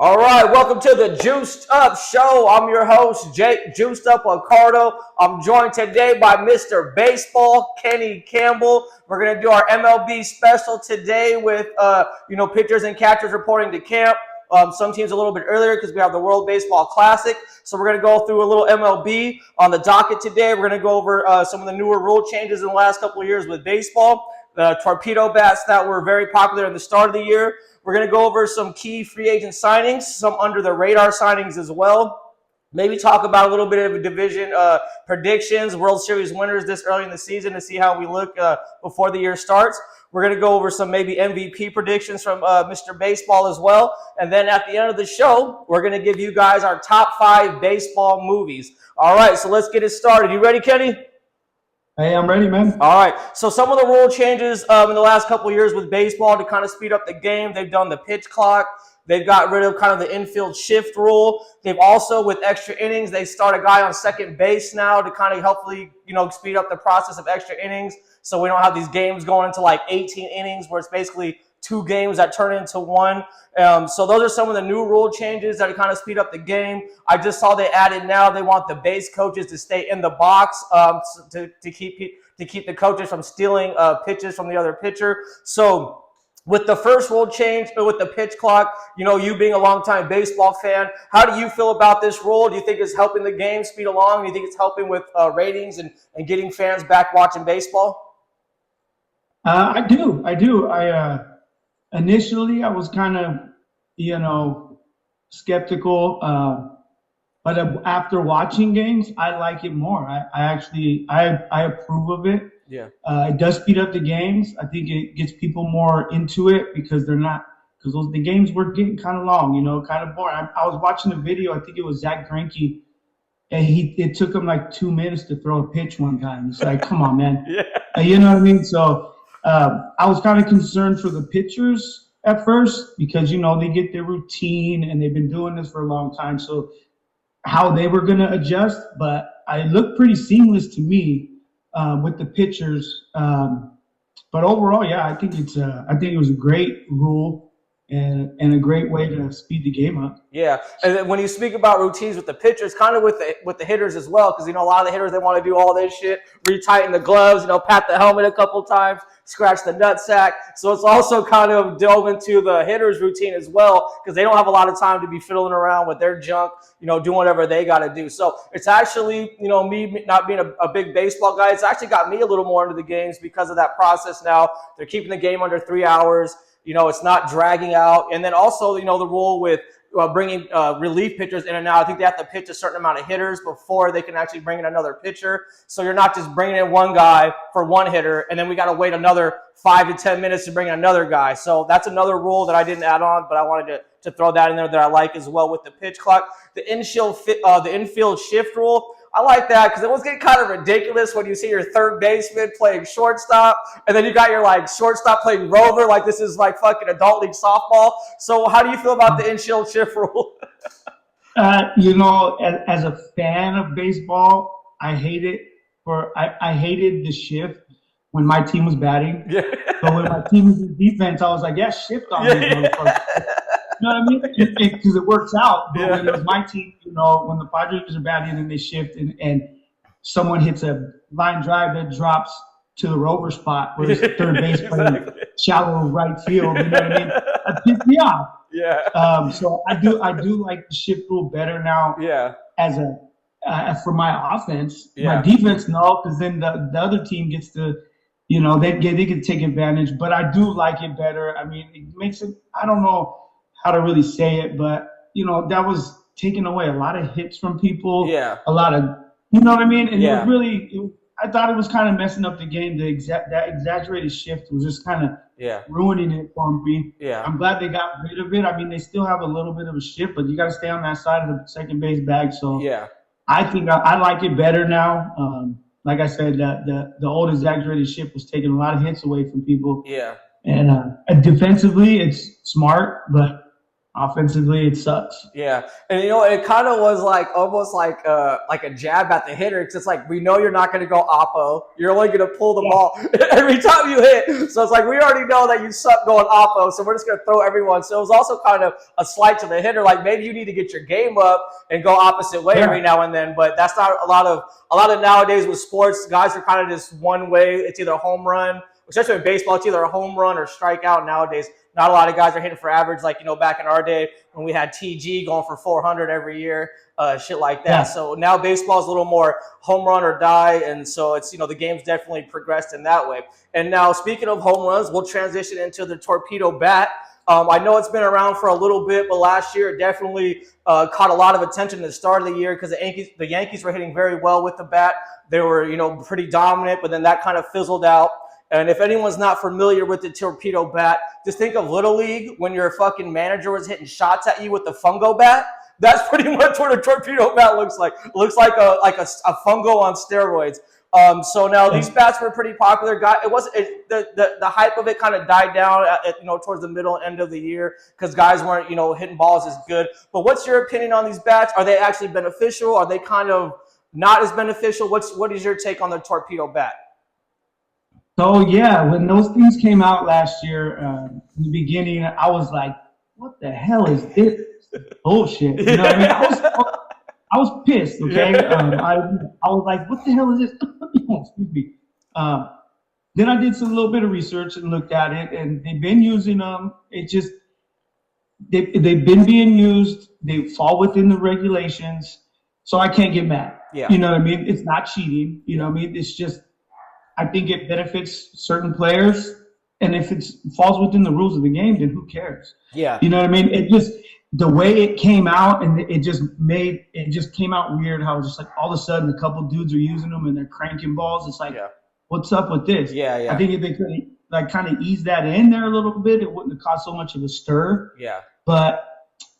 All right, welcome to the Juiced Up Show. I'm your host, Jake Juiced Up Accardo. I'm joined today by Mr. Baseball, Kenny Campbell. We're going to do our MLB special today with, pitchers and catchers reporting to camp. Some teams a little bit earlier because we have the World Baseball Classic. So we're going to go through a little MLB on the docket today. We're going to go over some of the newer rule changes in the last couple of years with baseball. The torpedo bats that were very popular in the start of the year. We're going to go over some key free agent signings, some under the radar signings as well. Maybe talk about a little bit of a division predictions, World Series winners this early in the season to see how we look before the year starts. We're going to go over some maybe MVP predictions from Mr. Baseball as well. And then at the end of the show, we're going to give you guys our top 5 baseball movies. All right, so let's get it started. You ready, Kenny? Hey, I'm ready, man. All right. So some of the rule changes in the last couple of years with baseball to kind of speed up the game. They've done the pitch clock. They've got rid of kind of the infield shift rule. They've also, with extra innings, they start a guy on second base now to kind of hopefully, speed up the process of extra innings. So we don't have these games going into like 18 innings where it's basically 2 games that turn into 1. So those are some of the new rule changes that kind of speed up the game. I just saw they added now they want the base coaches to stay in the box to keep the coaches from stealing pitches from the other pitcher. So with the first rule change, with the pitch clock, you being a longtime baseball fan, how do you feel about this rule? Do you think it's helping the game speed along? Do you think it's helping with ratings and getting fans back watching baseball? I do. Initially, I was kind of, skeptical, but after watching games, I like it more. I approve of it. Yeah. It does speed up the games. I think it gets people more into it because the games were getting kind of long, kind of boring. I was watching a video. I think it was Zach Greinke, and it took him like 2 minutes to throw a pitch one time. It's like, come on, man. Yeah. You know what I mean? So I was kind of concerned for the pitchers at first because, they get their routine and they've been doing this for a long time. So how they were going to adjust, but it looked pretty seamless to me with the pitchers. But overall, yeah, I think it was a great rule and a great way to speed the game up. Yeah, and then when you speak about routines with the pitchers, kind of with the hitters as well, because a lot of the hitters, they want to do all this shit, retighten the gloves, pat the helmet a couple times, scratch the nutsack. So it's also kind of delve into the hitters' routine as well, because they don't have a lot of time to be fiddling around with their junk, doing whatever they got to do. So it's actually, me not being a big baseball guy, it's actually got me a little more into the games because of that process now. They're keeping the game under 3 hours. It's not dragging out. And then also, the rule with bringing relief pitchers in and out. I think they have to pitch a certain amount of hitters before they can actually bring in another pitcher. So you're not just bringing in one guy for one hitter, and then we got to wait another 5 to 10 minutes to bring in another guy. So that's another rule that I didn't add on, but I wanted to throw that in there that I like as well with the pitch clock. The infield shift rule, I like that because it was getting kind of ridiculous when you see your third baseman playing shortstop, and then you got your shortstop playing rover, like this is like fucking adult league softball. So how do you feel about the infield shift rule? As a fan of baseball, I hate it. I hated the shift when my team was batting. Yeah. But when my team was in defense, I was like, yeah, shift on me. Yeah. You know what I mean? Because it works out. But when it was my team, when the Padres are batting and they shift and someone hits a line drive that drops to the rover spot where it's third base playing shallow right field, you know what I mean? It pissed me off. Yeah. So I do like the shift rule better now. Yeah. As for my offense, yeah. My defense, no, because then the other team gets to, they can take advantage. But I do like it better. I mean, it makes it. I don't know how to really say it, but that was taking away a lot of hits from people. Yeah. A lot of, you know what I mean? And yeah. It was really, I thought it was kind of messing up the game. That exaggerated shift was just kind of ruining it for me. Yeah. I'm glad they got rid of it. I mean, they still have a little bit of a shift, but you got to stay on that side of the second base bag. So yeah. I think I like it better now. Like I said, the old exaggerated shift was taking a lot of hits away from people. Yeah. And defensively, it's smart, but offensively, it sucks. Yeah, and it kind of was almost like a jab at the hitter. Because it's like we know you're not going to go oppo. You're only going to pull the ball every time you hit. So it's like, we already know that you suck going oppo, so we're just going to throw everyone. So it was also kind of a slight to the hitter. Like, maybe you need to get your game up and go opposite way every now and then. But that's not a lot of nowadays with sports. Guys are kind of just one way. It's either a home run, especially in baseball, it's either a home run or strikeout nowadays. Not a lot of guys are hitting for average like, back in our day when we had TG going for 400 every year, shit like that. Yeah. So now baseball is a little more home run or die, and so it's, the game's definitely progressed in that way. And now, speaking of home runs, we'll transition into the torpedo bat. I know it's been around for a little bit, but last year it definitely caught a lot of attention at the start of the year because the Yankees were hitting very well with the bat. They were, pretty dominant, but then that kind of fizzled out. And if anyone's not familiar with the torpedo bat, just think of Little League when your fucking manager was hitting shots at you with the fungo bat. That's pretty much what a torpedo bat looks like. It looks like a fungo on steroids. So now these bats were pretty popular. The hype of it kind of died down towards the middle end of the year because guys weren't hitting balls as good. But what's your opinion on these bats? Are they actually beneficial? Are they kind of not as beneficial? What is your take on the torpedo bat? So yeah, when those things came out last year, in the beginning, I was like, "What the hell is this bullshit?" You know what I mean? I was pissed. Okay, I was like, "What the hell is this?" Excuse me. Then I did some little bit of research and looked at it, and they've been using them. They've been being used. They fall within the regulations, so I can't get mad. Yeah. You know what I mean? It's not cheating. You know what I mean? It's just, I think it benefits certain players, and if it falls within the rules of the game, then who cares? Yeah. You know what I mean? It just, the way it came out, and it just came out weird how just like all of a sudden a couple dudes are using them and they're cranking balls. It's like, what's up with this? Yeah. I think if they could like kind of ease that in there a little bit, it wouldn't have caused so much of a stir. Yeah. But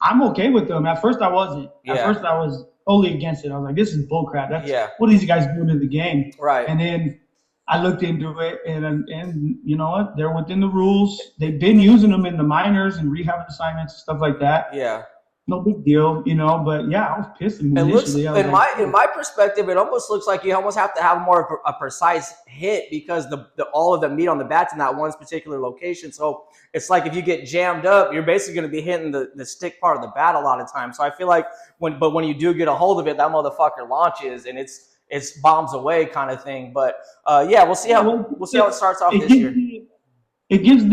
I'm okay with them. At first I wasn't. Yeah. At first I was totally against it. I was like, this is bullcrap. That's what are these guys doing in the game? Right. And then I looked into it, and you know what? They're within the rules. They've been using them in the minors and rehab assignments and stuff like that. Yeah. No big deal, But yeah, I was pissed initially. In my perspective, it almost looks like you almost have to have more of a precise hit because all of the meat on the bat's in that one particular location. So it's like if you get jammed up, you're basically going to be hitting the stick part of the bat a lot of times. So I feel like when you do get a hold of it, that motherfucker launches and it's bombs away kind of thing. But we'll see how it starts off this year. It gives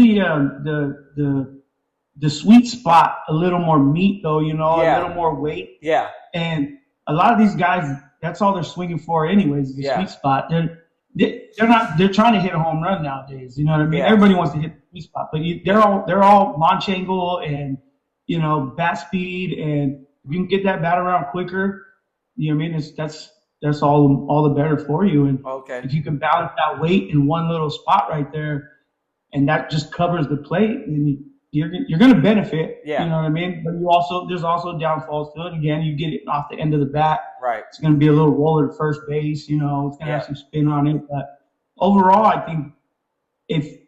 the sweet spot a little more meat, though, a little more weight. Yeah. And a lot of these guys, that's all they're swinging for, anyways. The sweet spot. They're trying to hit a home run nowadays. You know what I mean? Yeah. Everybody wants to hit the sweet spot, but they're all launch angle and bat speed, and if you can get that bat around quicker, you know what I mean? That's all the better for you. And if you can balance that weight in one little spot right there, and that just covers the plate, then you're going to benefit. Yeah. You know what I mean? But there's also downfalls to it. Again, you get it off the end of the bat. Right. It's going to be a little roller to first base. It's going to have some spin on it. But overall, I think if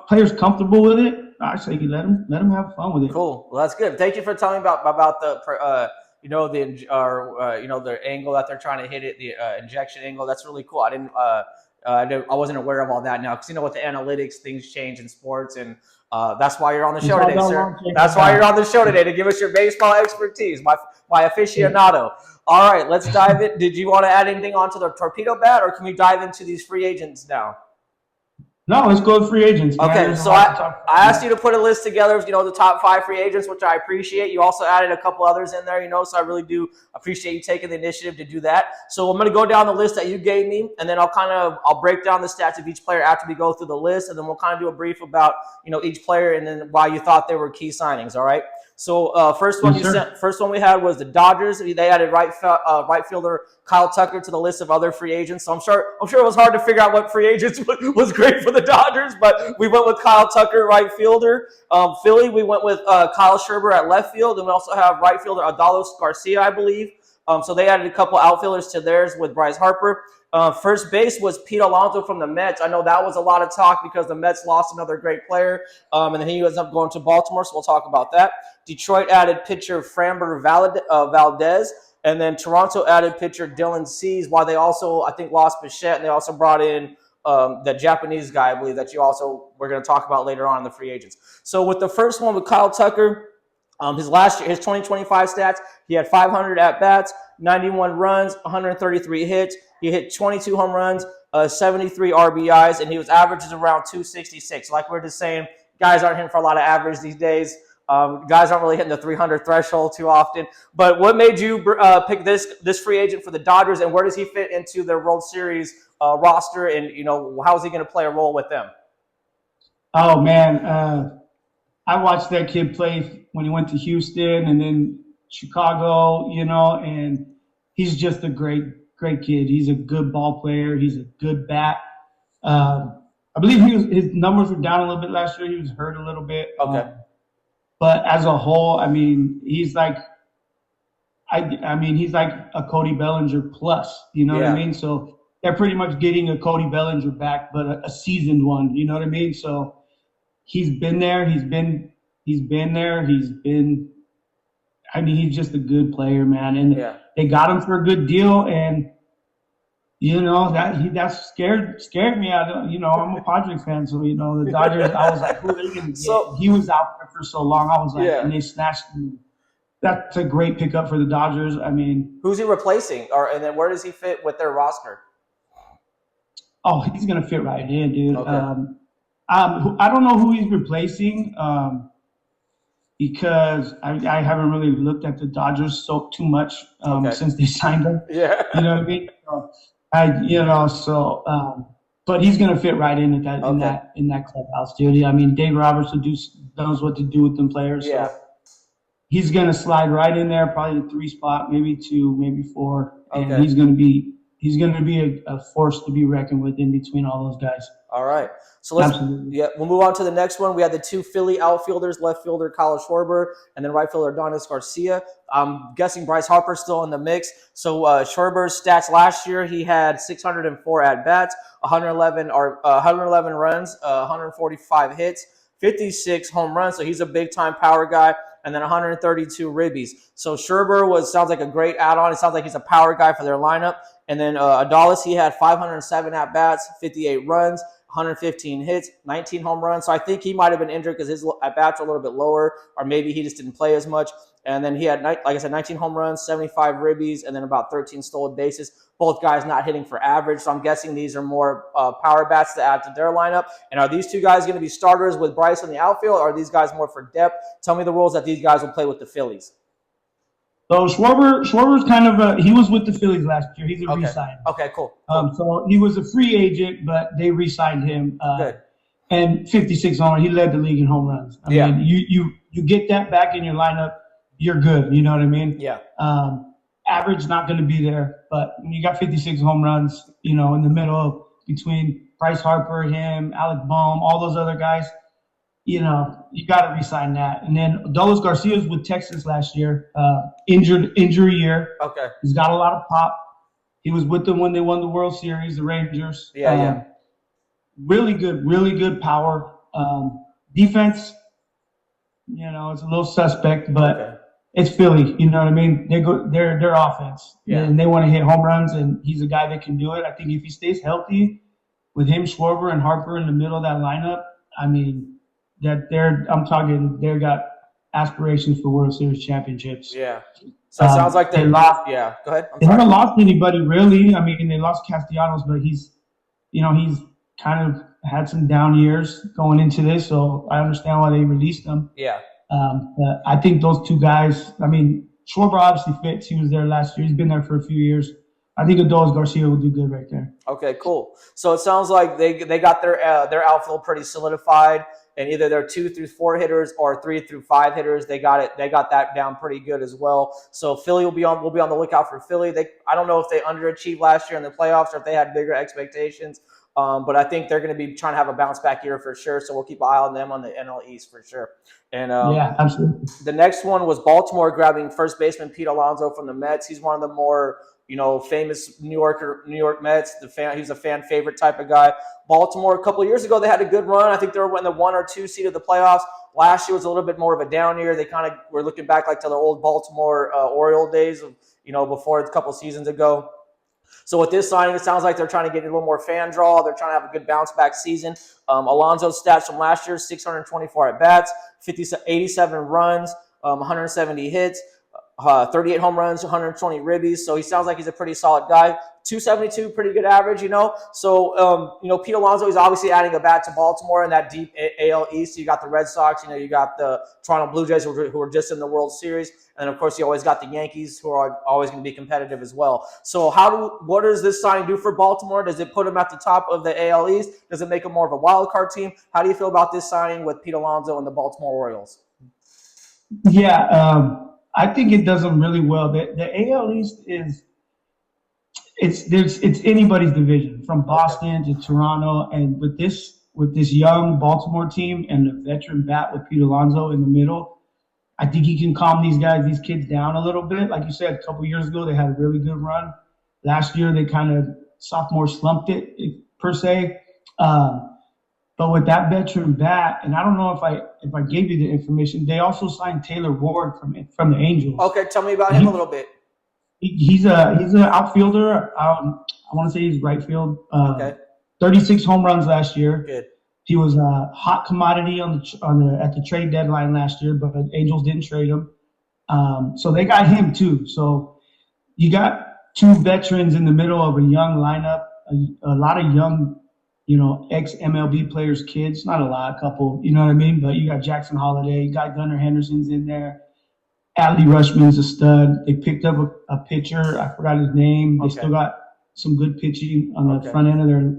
players comfortable with it, I say you let them have fun with it. Cool. Well, that's good. Thank you for telling me about the the angle that they're trying to hit it, the injection angle. That's really cool. I wasn't aware of all that now because with the analytics, things change in sports, and that's why you're on the show today, sir. That's why you're on the show today, to give us your baseball expertise, my aficionado. All right, let's dive in. Did you want to add anything onto the torpedo bat, or can we dive into these free agents now? No, let's go with free agents. Okay, so I asked you to put a list together of, the top 5 free agents, which I appreciate. You also added a couple others in there, so I really do appreciate you taking the initiative to do that. So I'm going to go down the list that you gave me, and then I'll break down the stats of each player after we go through the list, and then we'll kind of do a brief about, each player and then why you thought they were key signings, all right? So first one we had was the Dodgers. They added right fielder Kyle Tucker to the list of other free agents. So I'm sure it was hard to figure out what free agents was great for the Dodgers, but we went with Kyle Tucker, right fielder. Philly, we went with Kyle Schreiber at left field, and we also have right fielder Adalos Garcia, I believe. So they added a couple outfielders to theirs with Bryce Harper. First base was Pete Alonso from the Mets. I know that was a lot of talk because the Mets lost another great player, and then he ends up going to Baltimore, so we'll talk about that. Detroit added pitcher Framber Valdez, and then Toronto added pitcher Dylan Cease, while they also, I think, lost Bichette, and they also brought in the Japanese guy, I believe, that we're going to talk about later on in the free agents. So with the first one with Kyle Tucker, his 2025 stats, he had 500 at bats, 91 runs, 133 hits. He hit 22 home runs, 73 RBIs, and he was averages around 266. Like we're just saying, guys aren't hitting for a lot of average these days. Guys aren't really hitting the 300 threshold too often. But what made you pick this free agent for the Dodgers, and where does he fit into their World Series roster? And how is he going to play a role with them? Oh man, I watched that kid play when he went to Houston and then Chicago. And he's just a great kid. He's a good ball player. He's a good bat. I believe his numbers were down a little bit last year. He was hurt a little bit. Okay. But as a whole, I mean, he's like, he's like a Cody Bellinger plus. You know what I mean? So they're pretty much getting a Cody Bellinger back, but a seasoned one. You know what I mean? So he's been there. He's been there. He's just a good player, man. And they got him for a good deal, and that scared me. I'm a Padres fan, so the Dodgers. I was like, who are they going to get? So, he was out there for so long. I was like, and they snatched him. That's a great pickup for the Dodgers. I mean, who's he replacing, and then where does he fit with their roster? Oh, he's going to fit right in, dude. Okay. I don't know who he's replacing because I haven't really looked at the Dodgers too much since they signed him. Yeah. You know what I mean? But he's gonna fit right in that clubhouse, dude. I mean, Dave Roberts knows what to do with them players. Yeah. So he's gonna slide right in there, probably the 3 spot, maybe 2, maybe 4, and he's gonna be a force to be reckoned with in between all those guys. All right. So we'll move on to the next one. We had the 2 Philly outfielders, left fielder Kyle Schwarber, and then right fielder Adonis Garcia. I'm guessing Bryce Harper's still in the mix. So Schwarber's stats last year, he had 604 at-bats, 111 runs, 145 hits, 56 home runs. So he's a big-time power guy. And then 132 ribbies. So Schwarber sounds like a great add-on. It sounds like he's a power guy for their lineup. And then Adolis, he had 507 at-bats, 58 runs, 115 hits, 19 home runs. So I think he might have been injured because his at-bats are a little bit lower, or maybe he just didn't play as much. And then he had, like I said, 19 home runs, 75 ribbies, and then about 13 stolen bases. Both guys not hitting for average. So I'm guessing these are more power bats to add to their lineup. And are these 2 guys going to be starters with Bryce in the outfield, or are these guys more for depth? Tell me the roles that these guys will play with the Phillies. So Schwarber's kind of he was with the Phillies last year. He's a re-sign. Okay, cool. So he was a free agent, but they re-signed him. Good. And 56 home runs. He led the league in home runs. I mean, you get that back in your lineup, you're good. You know what I mean? Yeah. Average not going to be there, but when you got 56 home runs, in the middle between Bryce Harper, him, Alec Bohm, all those other guys, you got to re-sign that. And then Adolis Garcia was with Texas last year, injury year. Okay. He's got a lot of pop. He was with them when they won the World Series, the Rangers. Yeah. Really good power. Defense, it's a little suspect, but it's Philly. You know what I mean? Their offense, and they want to hit home runs, and he's a guy that can do it. I think if he stays healthy, with him, Schwarber, and Harper in the middle of that lineup, I mean, they've got aspirations for World Series championships. Yeah. So it sounds like they lost. Yeah. Go ahead. They haven't lost anybody really. I mean, they lost Castellanos, but he's kind of had some down years going into this, so I understand why they released him. Yeah. But I think those 2 guys, I mean, Schwarber obviously fits. He was there last year. He's been there for a few years. I think Adolis Garcia will do good right there. Okay, cool. So it sounds like they got their outfield pretty solidified, and either they're 2 through 4 hitters or 3 through 5 hitters. They got that down pretty good as well. So Philly we'll be on the lookout for Philly. I don't know if they underachieved last year in the playoffs or if they had bigger expectations. But I think they're going to be trying to have a bounce back year for sure. So we'll keep an eye on them on the NL East for sure. And yeah, absolutely. The next one was Baltimore grabbing first baseman Pete Alonso from the Mets. He's one of the more famous New York Mets. He's a fan favorite type of guy. Baltimore a couple of years ago they had a good run. I think they were in the 1 or 2 seed of the playoffs. Last year was a little bit more of a down year. They kind of were looking back like to the old Baltimore Oriole days of before a couple seasons ago. So with this signing, it sounds like they're trying to get a little more fan draw. They're trying to have a good bounce back season. Alonso's stats from last year: 624 at bats, 87 runs, 170 hits, 38 home runs, 120 ribbies. So he sounds like he's a pretty solid guy. 272, pretty good average, you know. So, Pete Alonso, he's obviously adding a bat to Baltimore in that deep AL East. You got the Red Sox, you got the Toronto Blue Jays who are just in the World Series. And, of course, you always got the Yankees who are always going to be competitive as well. So what does this signing do for Baltimore? Does it put them at the top of the AL East? Does it make them more of a wild card team? How do you feel about this signing with Pete Alonso and the Baltimore Orioles? Yeah, I think it does them really well. The AL East it's anybody's division, from Boston to Toronto, and with this young Baltimore team and the veteran bat with Pete Alonso in the middle, I think he can calm these kids down a little bit. Like you said, a couple years ago they had a really good run. Last year they kind of sophomore slumped it per se. But with that veteran bat, and I don't know if I gave you the information, they also signed Taylor Ward from the Angels. Okay, tell me about him a little bit. He's an outfielder. I want to say he's right field. 36 home runs last year. Good. He was a hot commodity at the trade deadline last year, but the Angels didn't trade him. So they got him too. So you got two veterans in the middle of a young lineup. A lot of young, ex-MLB players, kids. Not a lot, a couple. You know what I mean? But you got Jackson Holiday. You got Gunnar Henderson's in there. Adley Rushman's a stud. They picked up a pitcher. I forgot his name. They still got some good pitching on the front end of their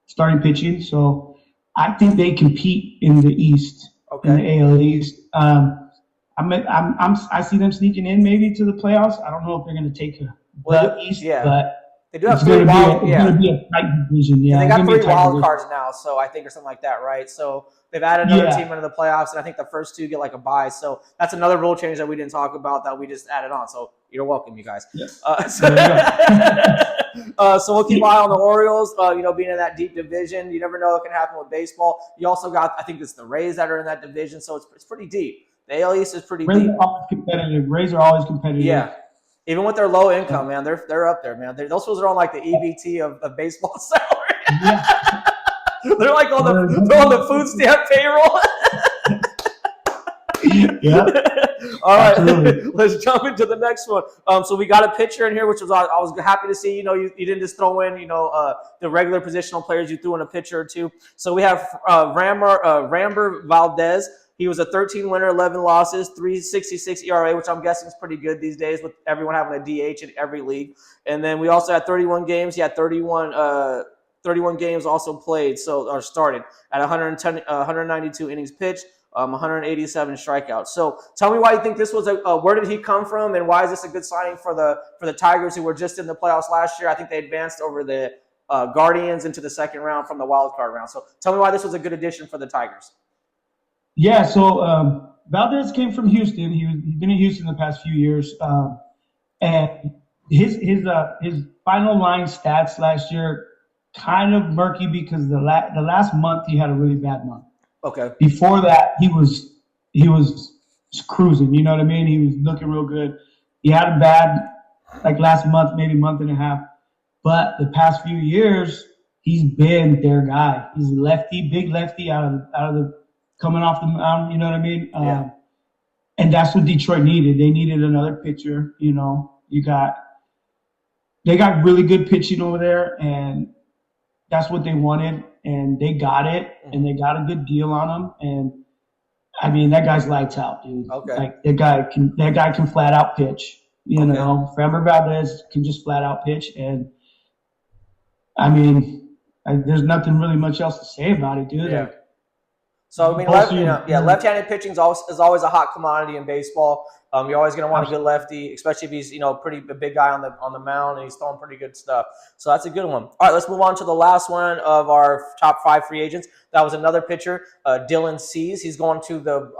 starting pitching. So I think they compete in the East, in the AL East. I see them sneaking in maybe to the playoffs. I don't know if they're going to take the East, but they do have it's going to be a tight division. Yeah, they got 3 wild cards now, so I think, or something like that, right? So they've added another team into the playoffs, and I think the first 2 get like a bye. So that's another rule change that we didn't talk about that we just added on. So you're welcome, you guys. Yeah. So we'll keep an eye on the Orioles, being in that deep division. You never know what can happen with baseball. You also got, I think it's the Rays that are in that division, so it's pretty deep. The AL East is pretty deep. Rays are always competitive. Yeah. Even with their low income, man, they're up there, man. Those fools are on like the EBT of baseball salary. Yeah. They're like on the food stamp payroll. Yeah. All right, let's jump into the next one. So we got a pitcher in here, which I was happy to see. You didn't just throw in, the regular positional players. You threw in a pitcher or two. So we have Ramber Valdez. He was a 13 winner, 11 losses, 3.66 ERA, which I'm guessing is pretty good these days with everyone having a DH in every league. And then we also had 31 games. He had 31 games also played, or started at 192 innings pitched, 187 strikeouts. So tell me why you think this was where did he come from, and why is this a good signing for the Tigers, who were just in the playoffs last year? I think they advanced over the Guardians into the second round from the wild card round. So tell me why this was a good addition for the Tigers. Yeah, so Valdez came from Houston. He's been in Houston the past few years, and his final line stats last year kind of murky because the last month he had a really bad month. Okay. Before that, he was cruising. You know what I mean? He was looking real good. He had a bad last month, maybe month and a half, but the past few years he's been their guy. He's a lefty, big lefty out of the coming off the mound, you know what I mean? Yeah. And that's what Detroit needed. They needed another pitcher. They got really good pitching over there, and that's what they wanted, and they got it, and they got a good deal on him. And I mean, that guy's lights out, dude. Okay. That guy can flat out pitch. Framber Valdez can just flat out pitch, and I mean, there's nothing really much else to say about it, dude. Yeah. So I mean, left-handed pitching is always a hot commodity in baseball. You're always going to want a good lefty, especially if he's a big guy on the mound and he's throwing pretty good stuff. So that's a good one. All right, let's move on to the last one of our top 5 free agents. That was another pitcher, Dylan Cease. He's going to the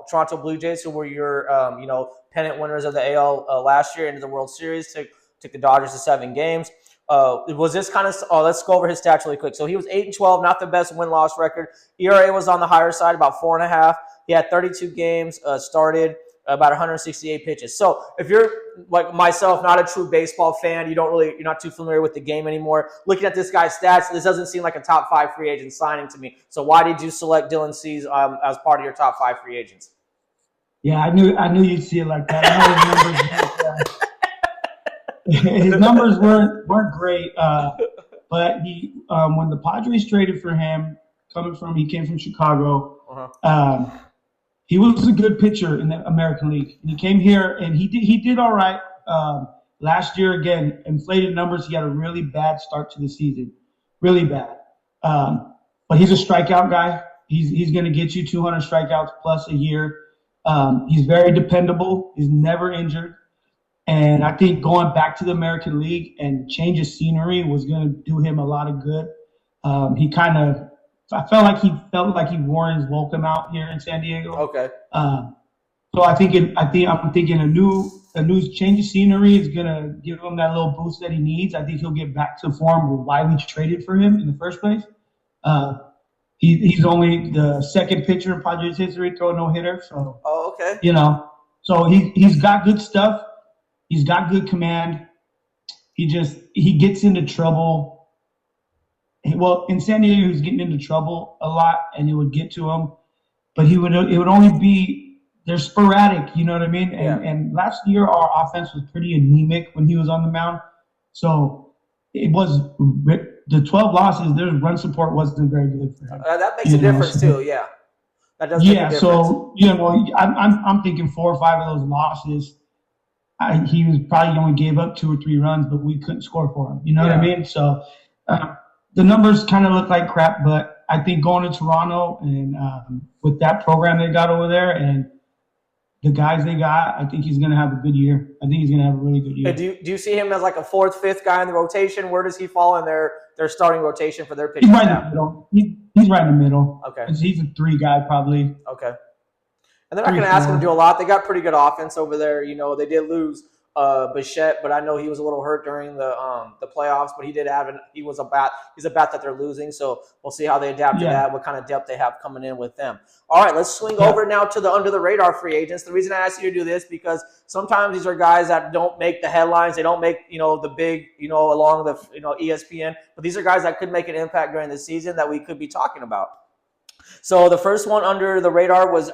Toronto Blue Jays, who were your pennant winners of the AL last year into the World Series. Took the Dodgers to 7 games. Was this kind of let's go over his stats really quick. So he was 8-12, not the best win-loss record. ERA was on the higher side, about 4.5. He had 32 games started. about 168 pitches. So if you're like myself, not a true baseball fan, you're not too familiar with the game anymore. Looking at this guy's stats, this doesn't seem like a top 5 free agent signing to me. So why did you select Dylan Cease as part of your top 5 free agents? Yeah, I knew you'd see it like that. I know his numbers weren't great, but he when the Padres traded for him, he came from Chicago. He was a good pitcher in the American League, and he came here and he did all right. Last year, again, inflated numbers. He had a really bad start to the season, really bad. But he's a strikeout guy. He's going to get you 200 strikeouts plus a year. He's very dependable. He's never injured. And I think going back to the American League and change of scenery was going to do him a lot of good. I felt like he wore his welcome out here in San Diego. Okay. So I'm thinking a new change of scenery is going to give him that little boost that he needs. I think he'll get back to form with why we traded for him in the first place. He's only the second pitcher in Padres history to throw a no-hitter. So, okay. So he's got good stuff. He's got good command. He gets into trouble. Well, in San Diego, he was getting into trouble a lot, and it would get to him. But it would only be they're sporadic. You know what I mean? And last year our offense was pretty anemic when he was on the mound. So it was the 12 losses. Their run support wasn't very good for him. That makes a difference too. Yeah, that does make a difference. So I'm thinking 4 or 5 of those losses. He was probably only gave up 2 or 3 runs, but we couldn't score for him. You know what I mean? So the numbers kind of look like crap, but I think going to Toronto and with that program they got over there and the guys they got, I think he's going to have a good year. I think he's going to have a really good year. Do you see him as like a 4th, 5th guy in the rotation? Where does he fall in their starting rotation for their pitching? He's right in the middle. He's right in the middle. Okay. He's a 3 guy probably. Okay. And they're not going to ask him to do a lot. They got pretty good offense over there. They did lose Bichette, but I know he was a little hurt during the playoffs. But he's a bat that they're losing. So we'll see how they adapt to that. What kind of depth they have coming in with them. All right, let's swing over now to the under the radar free agents. The reason I asked you to do this because sometimes these are guys that don't make the headlines. They don't make the big along the ESPN. But these are guys that could make an impact during the season that we could be talking about. So the first one under the radar was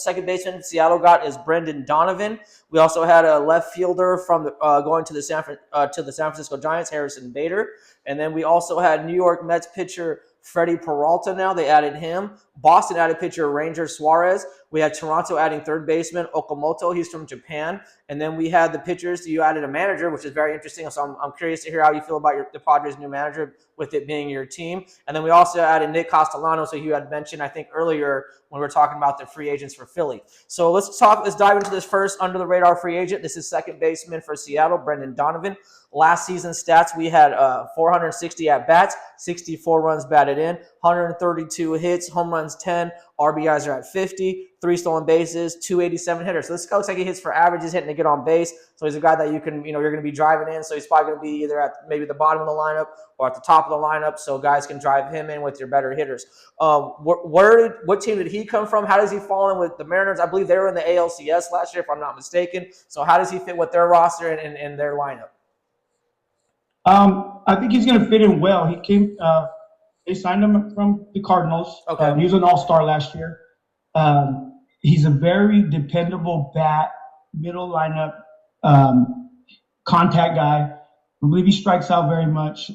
second baseman Seattle got is Brendan Donovan. We also had a left fielder from going to the San Francisco Giants, Harrison Bader. And then we also had New York Mets pitcher Freddie Peralta now. They added him. Boston added pitcher Ranger Suarez. We had Toronto adding third baseman Okamoto. He's from Japan. And then we had the pitchers. You added a manager, which is very interesting. So I'm curious to hear how you feel about the Padres' new manager with it being your team. And then we also added Nick Castellanos, who you had mentioned, I think, earlier when we were talking about the free agents for Philly. So let's dive into this first under the radar free agent. This is second baseman for Seattle, Brendan Donovan. Last season stats, we had 460 at-bats, 64 runs batted in, 132 hits, home runs 10, RBIs are at 50, 3 stolen bases, 287 hitters. So this guy looks like he hits for average. He's hitting to get on base. So he's a guy that you're going to be driving in. So he's probably going to be either at maybe the bottom of the lineup or at the top of the lineup. So guys can drive him in with your better hitters. What team did he come from? How does he fall in with the Mariners? I believe they were in the ALCS last year, if I'm not mistaken. So how does he fit with their roster and their lineup? I think he's going to fit in well. He came. They signed him from the Cardinals. Okay. He was an all-star last year. He's a very dependable bat, middle lineup, contact guy. I believe he strikes out very much.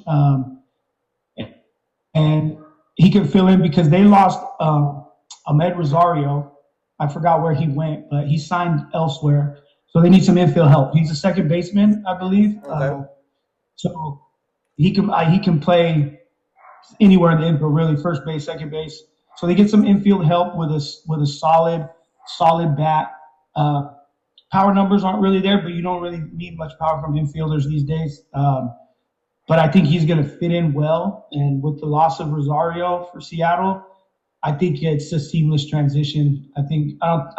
And he can fill in because they lost Ahmed Rosario. I forgot where he went, but he signed elsewhere. So they need some infield help. He's a second baseman, I believe. Okay. So he can play anywhere in the infield, really, first base, second base. So they get some infield help with a solid bat. Power numbers aren't really there, but you don't really need much power from infielders these days. But I think he's going to fit in well. And with the loss of Rosario for Seattle, I think it's a seamless transition. I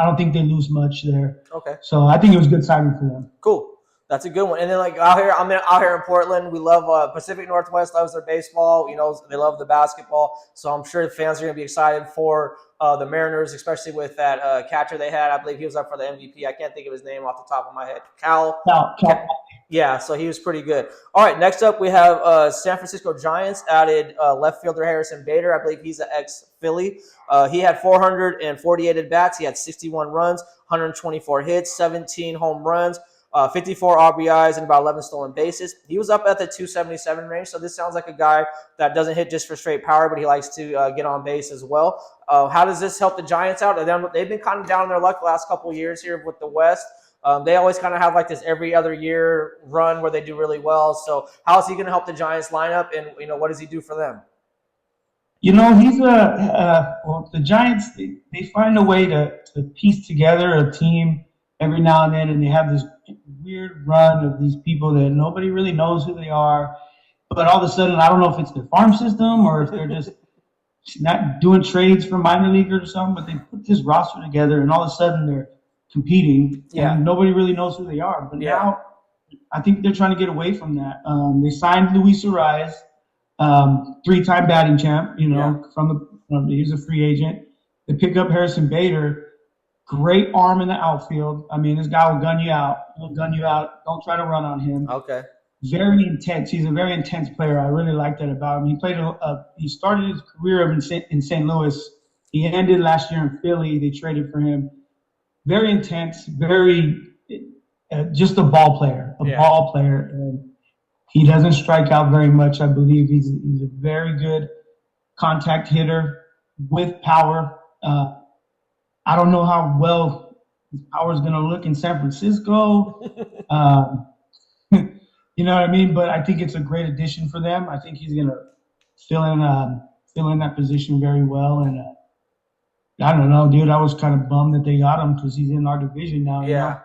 don't think they lose much there. Okay. So I think it was a good signing for them. Cool. That's a good one. And then like out here in Portland, we love Pacific Northwest loves their baseball. You know, they love the basketball. So I'm sure the fans are going to be excited for the Mariners, especially with that catcher they had. I believe he was up for the MVP. I can't think of his name off the top of my head. Cal. Yeah, so he was pretty good. All right, next up we have San Francisco Giants added left fielder Harrison Bader. I believe he's an ex-Philly. He had 448 at-bats. He had 61 runs, 124 hits, 17 home runs, 54 RBIs, and about 11 stolen bases. He was up at the 277 range, so this sounds like a guy that doesn't hit just for straight power, but he likes to get on base as well. How does this help the Giants out? They've been kind of down on their luck the last couple of years here with the West. They always kind of have like this every other year run where they do really well. So how is he going to help the Giants lineup, and what does he do for them? You know, he's the Giants. They find a way to piece together a team every now and then, and they have this weird run of these people that nobody really knows who they are. But all of a sudden, I don't know if it's their farm system or if they're just not doing trades for minor leaguers or something. But they put this roster together, and all of a sudden they're competing, and nobody really knows who they are. But now, I think they're trying to get away from that. They signed Luis Ariz, 3-time batting champ. You know, he's a free agent. They pick up Harrison Bader, great arm in the outfield. I mean, this guy will gun you out. He'll gun you out. Don't try to run on him. Okay. Very intense. He's a very intense player. I really like that about him. He played. He started his career in St. Louis. He ended last year in Philly. They traded for him. Very intense, just a ball player, ball player. And he doesn't strike out very much, I believe. He's a very good contact hitter with power. I don't know how well his power is going to look in San Francisco. You know what I mean? But I think it's a great addition for them. I think he's going to fill in that position very well. And I don't know, dude. I was kind of bummed that they got him because he's in our division now. Yeah. You know?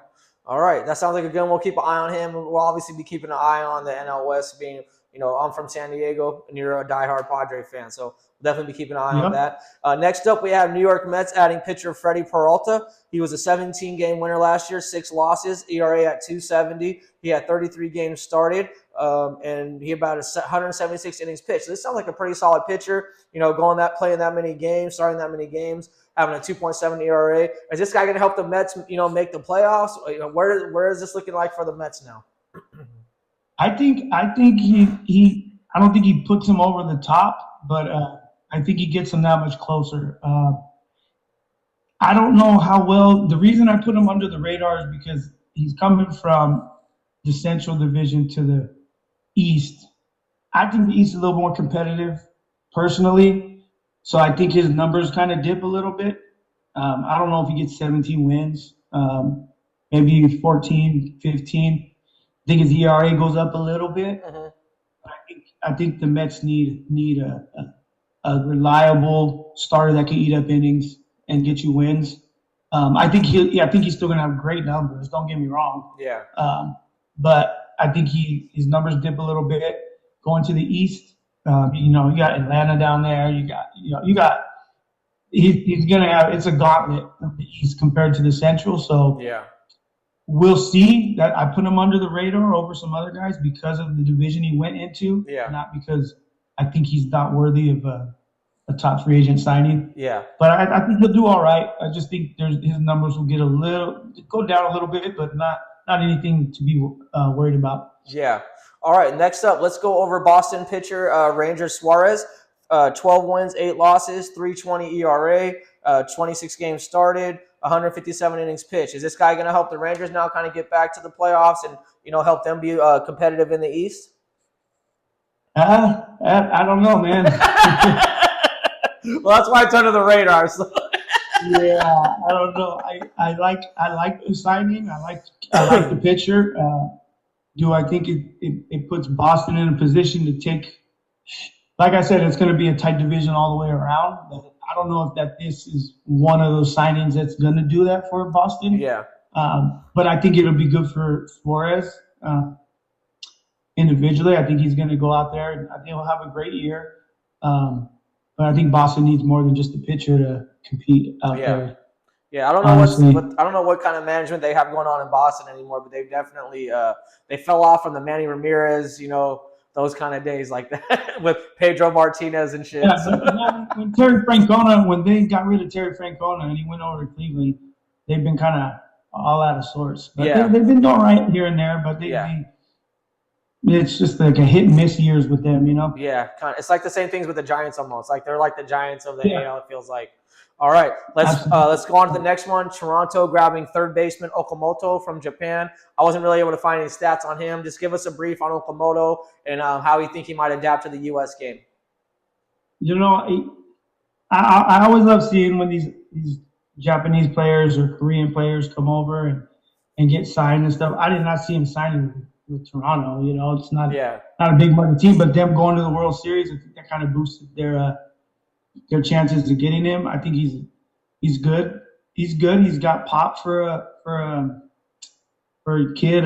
All right. That sounds like a good one. We'll keep an eye on him. We'll obviously be keeping an eye on the NL West being, I'm from San Diego and you're a diehard Padre fan. So we'll definitely be keeping an eye on that. Next up, we have New York Mets adding pitcher Freddie Peralta. He was a 17-game winner last year, 6 losses, ERA at 2.70. He had 33 games started, and he about 176 innings pitched. So this sounds like a pretty solid pitcher, playing that many games, starting that many games, having a 2.7 ERA. Is this guy going to help the Mets, make the playoffs? Where is this looking like for the Mets now? I think he I don't think he puts him over the top, but I think he gets him that much closer. I don't know how well. The reason I put him under the radar is because he's coming from the Central Division to the East. I think the East is a little more competitive, personally. So I think his numbers kind of dip a little bit. I don't know if he gets 17 wins, maybe 14, 15. I think his ERA goes up a little bit. I think the Mets need a reliable starter that can eat up innings and get you wins. I think he's still gonna have great numbers. Don't get me wrong. Yeah. But I think his numbers dip a little bit going to the East. You got Atlanta down there. He's gonna have, it's a gauntlet of the East compared to the Central. So we'll see. That I put him under the radar over some other guys because of the division he went into, not because I think he's not worthy of a top free agent signing. Yeah. But I think he'll do all right. I just think his numbers will go down a little bit, but not anything to be worried about. Yeah. All right. Next up, let's go over Boston pitcher Ranger Suarez. 12 wins, 8 losses, 3.20 ERA, 26 games started, 157 innings pitched. Is this guy going to help the Rangers now kind of get back to the playoffs and help them be competitive in the East? I don't know, man. Well, that's why it's under the radar. So. Yeah, I don't know. I like the signing. I like the pitcher. Do I think it puts Boston in a position to take? Like I said, it's going to be a tight division all the way around. But I don't know if this is one of those signings that's going to do that for Boston. Yeah. But I think it'll be good for Suarez individually. I think he's going to go out there and I think he'll have a great year. But I think Boston needs more than just a pitcher to compete out there. Yeah, I don't know honestly. I don't know what kind of management they have going on in Boston anymore, but they've definitely they fell off from the Manny Ramirez, those kind of days like that with Pedro Martinez and Yeah, shit. So. but when Terry Francona, when they got rid of Terry Francona and he went over to Cleveland, they've been kind of all out of sorts. But Yeah, they've been doing right here and there, but yeah, it's just like a hit and miss years with them, you know? yeah. Kind of, it's like the same things with the Giants almost. Like they're like the Giants of the Yeah, AL. It feels like. All right, absolutely. let's go on to the next one. Toronto grabbing third baseman Okamoto from Japan. I wasn't really able to find any stats on him. Just give us a brief on Okamoto and how you think he might adapt to the U.S. game. You know, I always love seeing when these Japanese players or Korean players come over and get signed and stuff. I did not see him signing with Toronto. You know, it's Yeah. not a big money team, but them going to the World Series, I think that kind of boosted their chances of getting him. I think he's good. He's good. He's got pop for a kid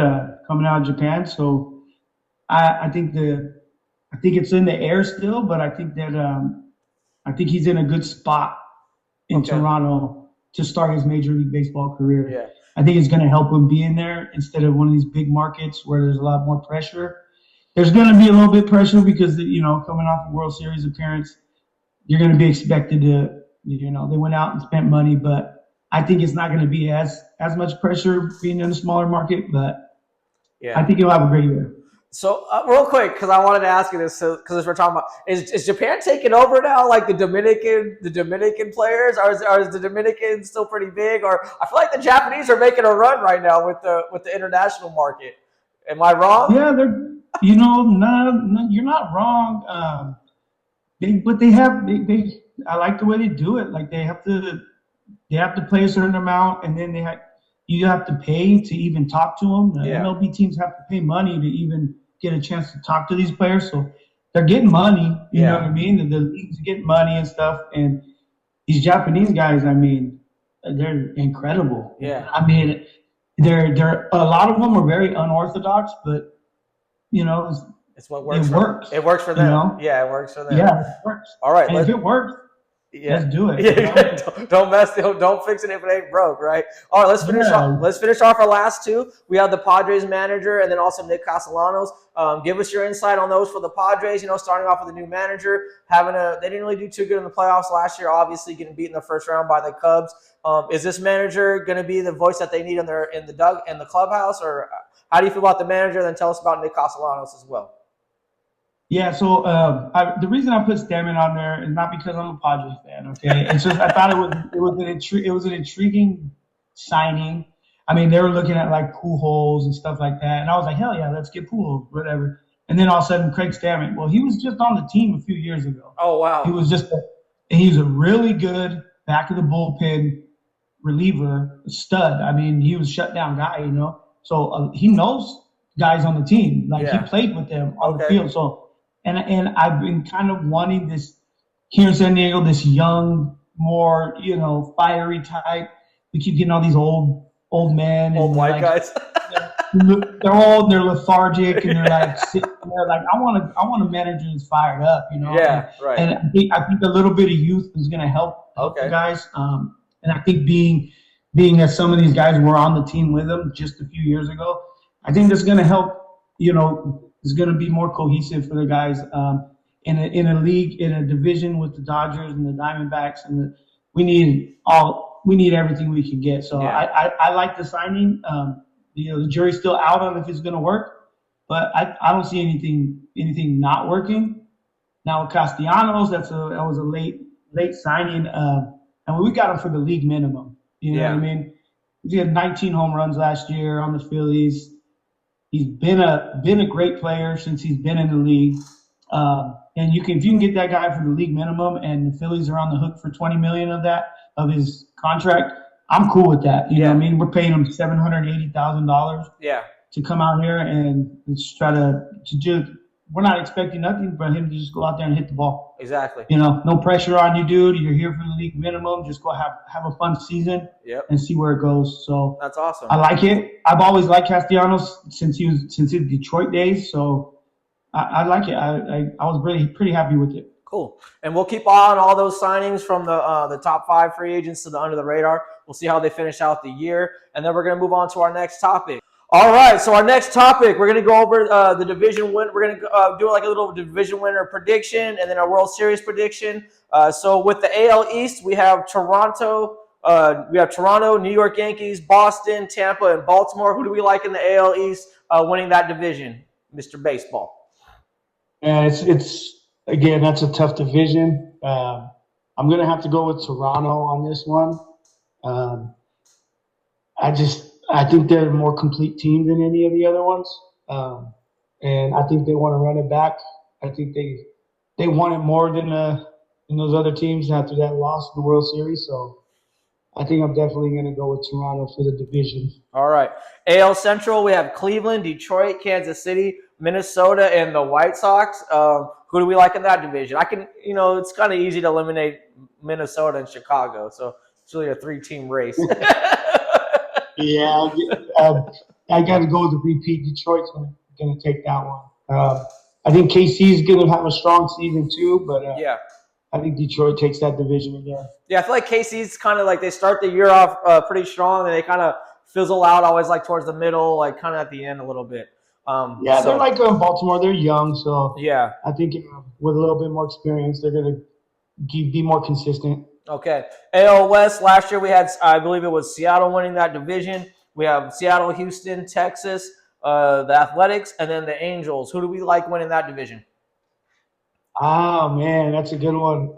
coming out of Japan. So I think I think it's in the air still, but I think that I think he's in a good spot in Okay. Toronto to start his Major League Baseball career. Yeah. I think it's going to help him being there instead of one of these big markets where there's a lot more pressure. There's going to be a little bit pressure because coming off a World Series appearance, you're going to be expected to they went out and spent money, but I think it's not going to be as much pressure being in a smaller market. But I Yeah. think he'll have a great year. So real quick, because I wanted to ask you this, because we're talking about is Japan taking over now, like the Dominican players, or is the Dominican still pretty big? Or I feel like the Japanese are making a run right now with the international market. Am I wrong? Yeah, they're no, you're not wrong. But they I like the way they do it. Like they have to play a certain amount, and then you have to pay to even talk to them. The Yeah. MLB teams have to pay money to even get a chance to talk to these players, so they're getting money. You know what I Yeah. mean? The leagues get money and stuff, and these Japanese guys, I mean, they're incredible. Yeah. I mean, they're a lot of them are very unorthodox, but you know, It's what it works for them. works. It works for You them. know, Yeah, it works for them. yeah, it works. All right. And if it works, Yeah. let's do it. You know? Yeah. Don't fix it if it ain't broke, right? All right, Yeah. let's finish off our last two. We have the Padres manager and then also Nick Castellanos. Give us your insight on those for the Padres, starting off with a new manager, they didn't really do too good in the playoffs last year, obviously getting beat in the first round by the Cubs. Is this manager going to be the voice that they need in the clubhouse, or how do you feel about the manager? Then tell us about Nick Castellanos as well. Yeah, so the reason I put Stammen on there is not because I'm a Padres fan. Okay, it's just I thought it was an intriguing signing. I mean, they were looking at like Pujols and stuff like that, and I was like, hell yeah, let's get Pujols, whatever. And then all of a sudden, Craig Stammen. Well, he was just on the team a few years ago. Oh wow, He's a really good back of the bullpen reliever, stud. I mean, he was a shutdown guy. So he knows guys on the team. Like he played with them on the field. So. And I've been kind of wanting this here in San Diego, this young, more fiery type. We keep getting all these old men, old white guys. They're old, they're lethargic, and they're like sitting there. Like I want a manager that's fired up, Yeah, right. And I think a little bit of youth is going to help the guys. And I think being that some of these guys were on the team with them just a few years ago, I think that's going to help. Is going to be more cohesive for the guys in a league, in a division with the Dodgers and the Diamondbacks, and we need everything we can get. So I like the signing. The jury's still out on if it's going to work, but I don't see anything not working. Now with Castellanos, that was a late signing, and we got him for the league minimum. You know what I mean? He had 19 home runs last year on the Phillies. He's been a great player since he's been in the league, and if you can get that guy for the league minimum, and the Phillies are on the hook for $20 million of his contract, I'm cool with that. You know what I mean? We're paying him $780,000 to come out here and just try to just. We're not expecting nothing but him to just go out there and hit the ball. Exactly. No pressure on you, dude. You're here for the league minimum. Just go have a fun season and see where it goes. So that's awesome. I like it. I've always liked Castellanos since his Detroit days. So I like it. I was pretty happy with it. Cool. And we'll keep on all those signings from the top 5 free agents to the under the radar. We'll see how they finish out the year. And then we're going to move on to our next topic. All right. So our next topic, we're going to go over the division win. We're going to do like a little division winner prediction and then a World Series prediction. So with the AL East, we have Toronto. New York Yankees, Boston, Tampa, and Baltimore. Who do we like in the AL East winning that division, Mr. Baseball? And it's again, that's a tough division. I'm going to have to go with Toronto on this one. I think they're a more complete team than any of the other ones. And I think they want to run it back. I think they want it more than those other teams after that loss in the World Series. So I think I'm definitely going to go with Toronto for the division. All right. AL Central, we have Cleveland, Detroit, Kansas City, Minnesota, and the White Sox. Who do we like in that division? It's kind of easy to eliminate Minnesota and Chicago. So it's really a 3-team race. Yeah, I got to go with the repeat. Detroit's going to take that one. I think KC is going to have a strong season too, but yeah. I think Detroit takes that division again. Yeah, I feel like KC's kind of like they start the year off pretty strong, and they kind of fizzle out always like towards the middle, like kind of at the end a little bit. They're like Baltimore. They're young, so yeah. I think with a little bit more experience, they're going to be more consistent. Okay. AL West, last year we had, I believe it was Seattle winning that division. We have Seattle, Houston, Texas, the Athletics, and then the Angels. Who do we like winning that division? Oh man, that's a good one.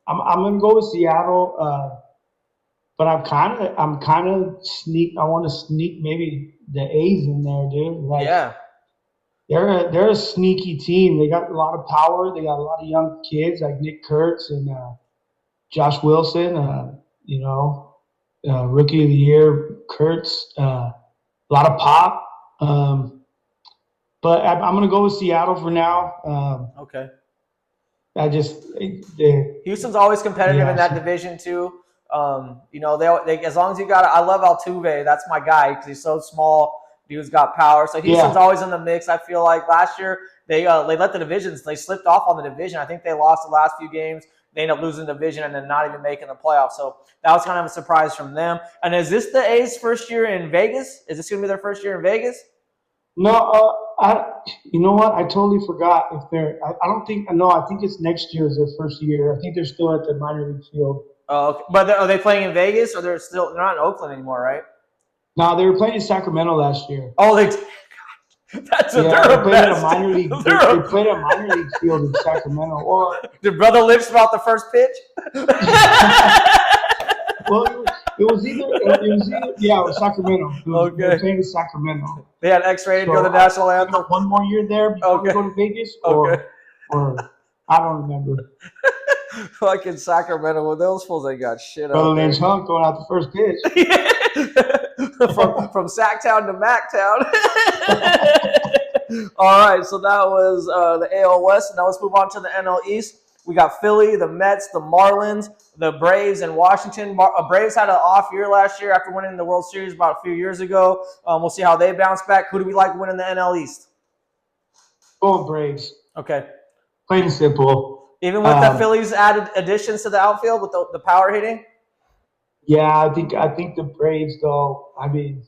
I'm gonna go with Seattle, but I'm kind of sneak. I want to sneak maybe the A's in there, dude. Like, yeah, they're a sneaky team. They got a lot of power. They got a lot of young kids like Nick Kurtz and Josh Wilson. Rookie of the Year Kurtz. A lot of pop. But I'm going to go with Seattle for now. Okay. Houston's always competitive in that division too. They as long as you got it. I love Altuve. That's my guy because he's so small. Dude's got power. So Houston's always in the mix. I feel like last year they let the divisions. They slipped off on the division. I think they lost the last few games. They ended up losing the division and then not even making the playoffs. So that was kind of a surprise from them. And is this the A's first year in Vegas? Is this going to be their first year in Vegas? No, you know what? I totally forgot if they're. I don't think. No, I think it's next year is their first year. I think they're still at the minor league field. Oh, okay. But are they playing in Vegas or they're not in Oakland anymore, right? No, they were playing in Sacramento last year. Oh, they. That's they played at a minor league. They played at a minor league field in Sacramento. Or did Brother Lips about the first pitch? Well, it was Sacramento. They were playing in Sacramento. They had X-rated to go to the national anthem. One more year there before we go to Vegas, or I don't remember. Fucking Sacramento, well, those fools ain't got shit up. Brother Lynch Hunk going out the first pitch. from Sacktown to Mactown. All right, so that was the AL West. Now let's move on to the NL East. We got Philly, the Mets, the Marlins, the Braves, and Washington. Braves had an off year last year after winning the World Series about a few years ago. We'll see how they bounce back. Who do we like winning the NL East? Going Braves. Okay. Plain and simple. Even with the Phillies added additions to the outfield with the power hitting? Yeah, I think the Braves, though. I mean,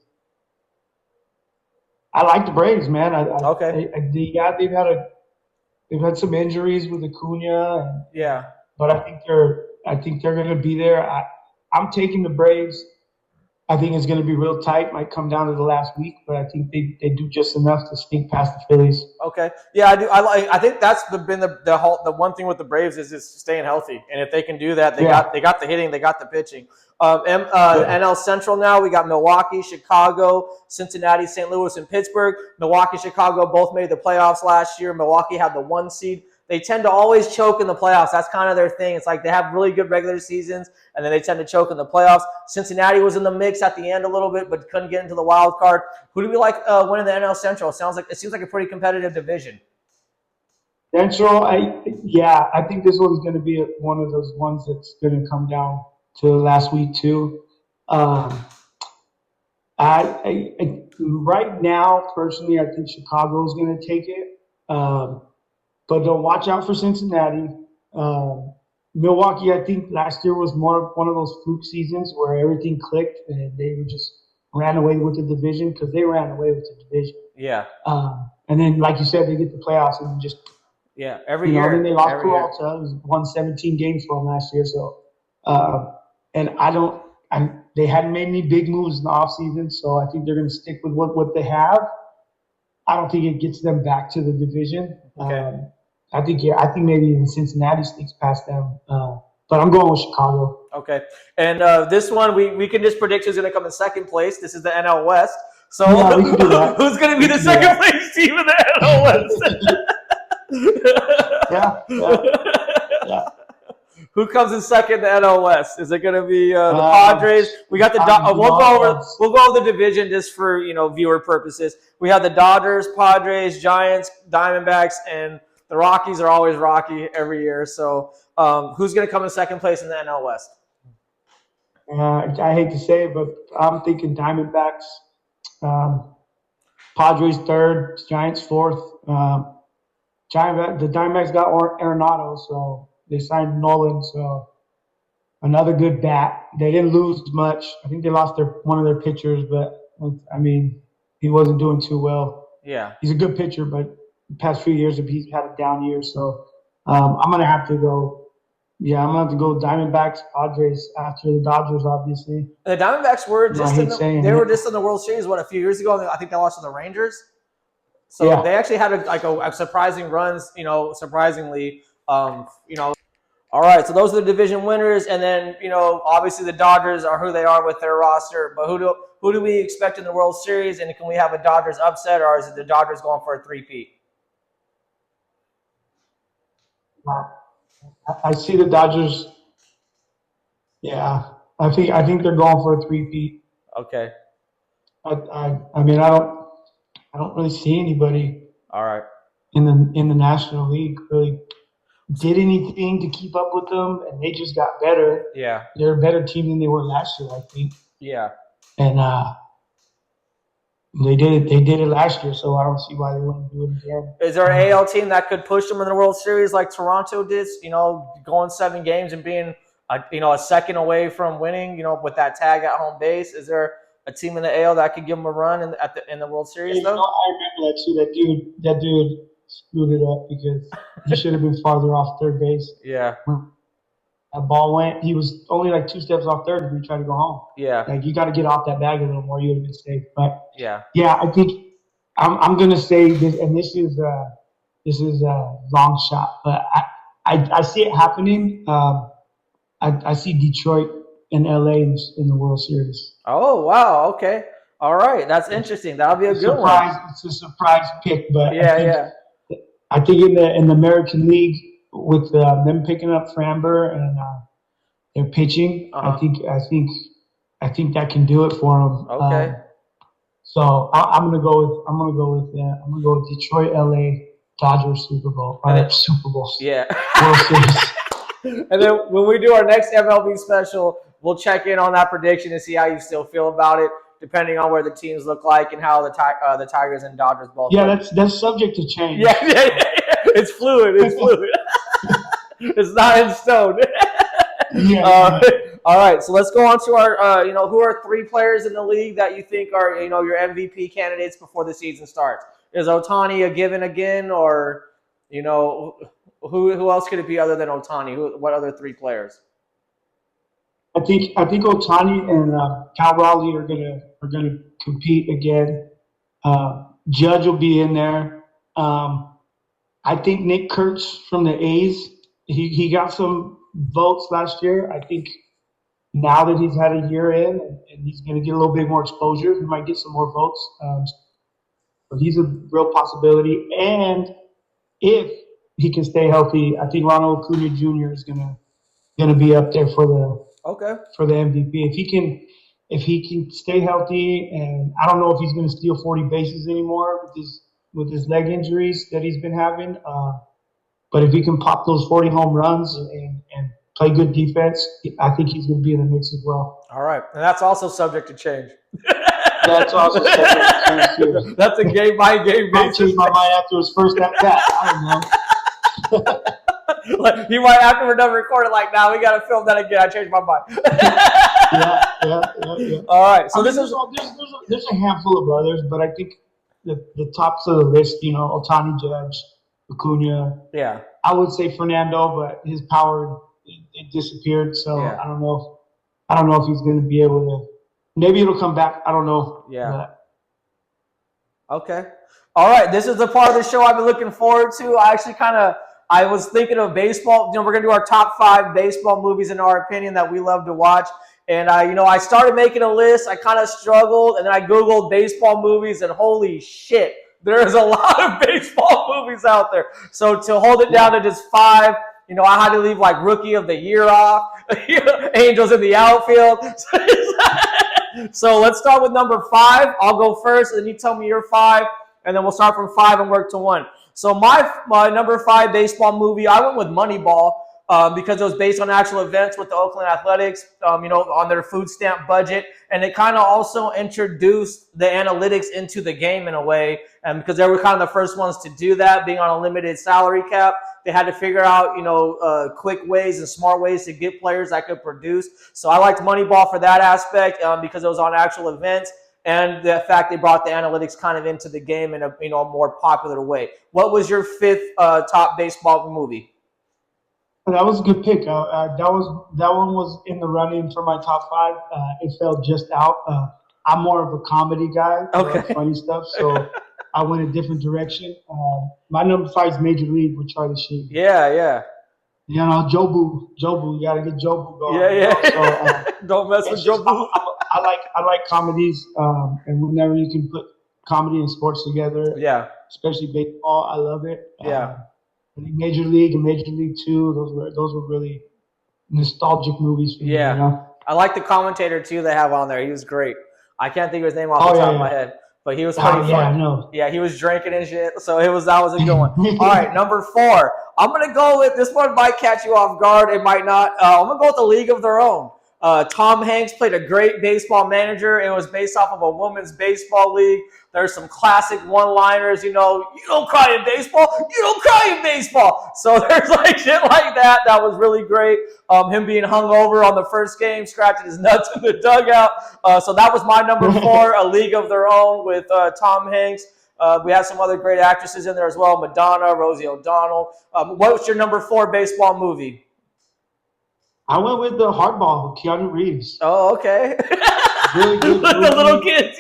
I like the Braves, man. Okay. They've had some injuries with Acuna. Yeah. But I think they're going to be there. I'm taking the Braves. I think it's going to be real tight. Might come down to the last week, but I think they do just enough to sneak past the Phillies. Okay. Yeah, I do. I think that's been the one thing with the Braves is just staying healthy, and if they can do that, they got the hitting, they got the pitching. NL Central now, we got Milwaukee, Chicago, Cincinnati, St. Louis, and Pittsburgh. Milwaukee, Chicago both made the playoffs last year. Milwaukee had the 1 seed. They tend to always choke in the playoffs. That's kind of their thing. It's like they have really good regular seasons, and then they tend to choke in the playoffs. Cincinnati was in the mix at the end a little bit, but couldn't get into the wild card. Who do we like winning the NL Central? It seems like a pretty competitive division. Central, I think this one's going to be one of those ones that's going to come down to last week too. Right now, personally, I think Chicago's going to take it. But watch out for Cincinnati. Milwaukee, I think last year was more one of those fluke seasons where everything clicked and they just ran away with the division because they ran away with the division. Yeah. And then, like you said, they get the playoffs and just every year. Then they lost every Peralta, who won 17 games for them last year. So, and they hadn't made any big moves in the offseason, so I think they're going to stick with what they have. I don't think it gets them back to the division. Okay. I think maybe even Cincinnati sneaks past them. But I'm going with Chicago. Okay. And this one, we can just predict who's going to come in second place. This is the NL West. So yeah, we can do that. Who's going to be the second place team in the NL West? yeah. Who comes in second in the NL West? Is it going to be the Padres? We got the we'll go over the division just for viewer purposes. We have the Dodgers, Padres, Giants, Diamondbacks, and the Rockies are always rocky every year. So who's going to come in second place in the NL West? I hate to say it, but I'm thinking Diamondbacks. Padres third, Giants fourth. The Diamondbacks got Arenado, so they signed Nolan, so another good bat. They didn't lose much. I think they lost one of their pitchers, but I mean, he wasn't doing too well. Yeah, he's a good pitcher, but the past few years he's had a down year. So I'm gonna have to go. Yeah, I'm gonna have to go Diamondbacks, Padres after the Dodgers, obviously. The Diamondbacks were just were just in the World Series a few years ago. I think they lost to the Rangers. So they actually had a surprising runs. Surprisingly. All right, so those are the division winners, and then obviously the Dodgers are who they are with their roster. But who do we expect in the World Series, and can we have a Dodgers upset, or is it the Dodgers going for a three-peat? I see the Dodgers. Yeah, I think they're going for a three-peat. Okay. I mean I don't really see anybody. All right. In the National League really did anything to keep up with them, and they just got better. Yeah. They're a better team than they were last year, I think. Yeah. And they did it last year, so I don't see why they wouldn't do it again. Is there an AL team that could push them in the World Series like Toronto did? Going 7 games and being a second away from winning. With that tag at home base. Is there a team in the AL that could give them a run in the World Series though? I remember that too. That dude screwed it up because he should have been farther off third base. Yeah. That ball went. He was only like 2 steps off third when he tried to go home. Yeah. Like you got to get off that bag a little more. You would have been safe. But yeah, I think I'm gonna say this, and this is a long shot, but I see it happening. I see Detroit and LA in the World Series. Oh wow! Okay, all right, that's interesting. That'll be a good one. It's a surprise pick, but I think in the American League with them picking up Framber and their pitching, I think that can do it for them. Okay. So I'm gonna go with Detroit, LA, Dodgers Super Bowl. Super Bowl. Yeah. World Series. And then when we do our next MLB special, we'll check in on that prediction and see how you still feel about it, depending on where the teams look like and how the Tigers and Dodgers both. Yeah, that's subject to change. Yeah. It's fluid. It's not in stone. Yeah. All right, so let's go on to our, who are 3 players in the league that you think are, your MVP candidates before the season starts? Is Ohtani a given again, or, who else could it be other than Ohtani? What other 3 players? I think Ohtani and Cal Raleigh are gonna compete again. Judge will be in there. I think Nick Kurtz from the A's. He got some votes last year. I think now that he's had a year in and he's going to get a little bit more exposure, he might get some more votes. But he's a real possibility. And if he can stay healthy, I think Ronald Acuna Jr. is going to be up there for the MVP. If he can stay healthy, and I don't know if he's going to steal 40 bases anymore with his leg injuries that he's been having. But if he can pop those 40 home runs and play good defense, I think he's going to be in the mix as well. All right. And that's also subject to change. That's also subject to change, too. That's a game-by-game basis. I'll change my mind after his first at-bat. I don't know. Like, he might, after we're done recording, like, now we got to film that again. I changed my mind. Yeah. All right. So there's a handful of others, but I think the tops of the list, Otani, Judge, Acuna. Yeah. I would say Fernando, but his power it disappeared. So Yeah. I don't know if he's going to be able to. Maybe it'll come back. I don't know. Yeah. Okay. All right. This is the part of the show I've been looking forward to. I was thinking of baseball. We're going to do our top 5 baseball movies in our opinion that we love to watch. And I started making a list. I kind of struggled, and then I Googled baseball movies, and holy shit, there's a lot of baseball movies out there. So to hold it down to just 5, I had to leave like Rookie of the Year off, Angels in the Outfield. So let's start with number 5. I'll go first, and then you tell me your 5, and then we'll start from 5 and work to 1. So my number 5 baseball movie, I went with Moneyball. Because it was based on actual events with the Oakland Athletics, on their food stamp budget. And it kind of also introduced the analytics into the game in a way. And because they were kind of the first ones to do that, being on a limited salary cap, they had to figure out, quick ways and smart ways to get players that could produce. So I liked Moneyball for that aspect because it was on actual events. And the fact they brought the analytics kind of into the game in a more popular way. What was your 5th top baseball movie? That was a good pick. That one was in the running for my top 5. It fell just out. I'm more of a comedy guy, okay, funny stuff. So I went a different direction. My number 5 is Major League with Charlie Sheen. Yeah. Jobu, you gotta get Jobu going. Yeah. So, don't mess with Jobu. I like comedies, and whenever you can put comedy and sports together, especially baseball, I love it. Yeah. I think Major League and Major League 2, those were really nostalgic movies for me. I like the commentator too they have on there. He was great. I can't think of his name off the top of my head, but he was pretty fun. I know. Yeah, he was drinking and shit. So that was a good one. All right, number 4. I'm gonna go with this one. Might catch you off guard. It might not. I'm gonna go with A League of Their Own. Tom Hanks played a great baseball manager. It was based off of a women's baseball league. There's some classic one-liners, you don't cry in baseball. You don't cry in baseball. So there's like shit like that. That was really great. Him being hungover on the first game, scratching his nuts in the dugout. So that was my number 4, A League of Their Own with Tom Hanks. We have some other great actresses in there as well. Madonna, Rosie O'Donnell. What was your number 4 baseball movie? I went with the Hardball with Keanu Reeves. Oh, okay. Really good movie. The little kids,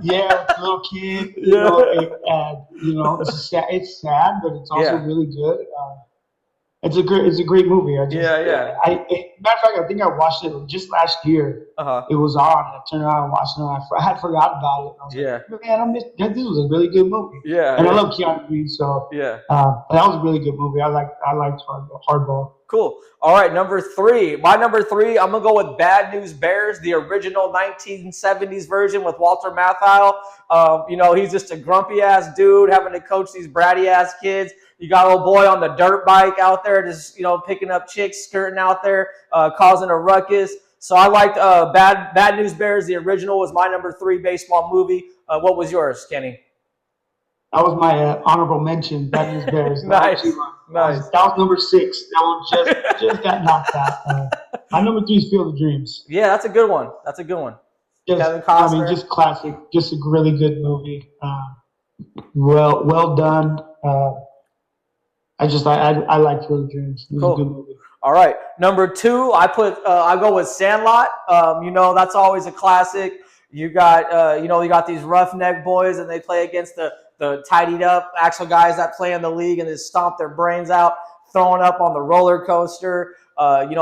Yeah, little kid. It's sad, but it's also really good. It's a great movie. Yeah. Matter of fact, I think I watched it just last year. It was on. I turned around and watched it. I had forgot about it. I was like, man, this was a really good movie. Yeah. And I love Keanu Reeves, so that was a really good movie. I liked Hardball. Cool. All right, number 3. My number 3, I'm gonna go with Bad News Bears, the original 1970s version with Walter Matthau. He's just a grumpy ass dude having to coach these bratty ass kids. You got old boy on the dirt bike out there, just picking up chicks, skirting out there, causing a ruckus. So I liked Bad News Bears. The original was my number 3 baseball movie. What was yours, Kenny? That was my honorable mention. Bad News Bears. Nice. That was number 6. That one just got knocked out. My number 3 is Field of Dreams. Yeah, that's a good one. Kevin Costner. Just classic. Just a really good movie. Well done. I like Field of Dreams. It was a good movie. All right, number 2, I go with Sandlot. That's always a classic. You got these roughneck boys, and they play against the tidied up actual guys that play in the league, and just stomp their brains out, throwing up on the roller coaster.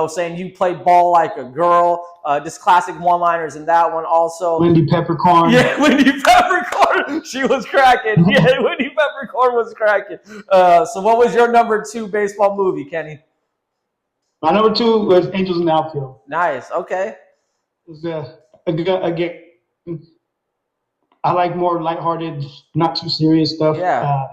Saying you play ball like a girl. Just classic one-liners in that one also. Wendy Peppercorn. Yeah, Wendy Peppercorn. She was cracking. Yeah, Wendy Peppercorn was cracking. So what was your number 2 baseball movie, Kenny? My number 2 was Angels in the Outfield. Nice. Okay. It was again. I like more lighthearted, not too serious stuff. Yeah.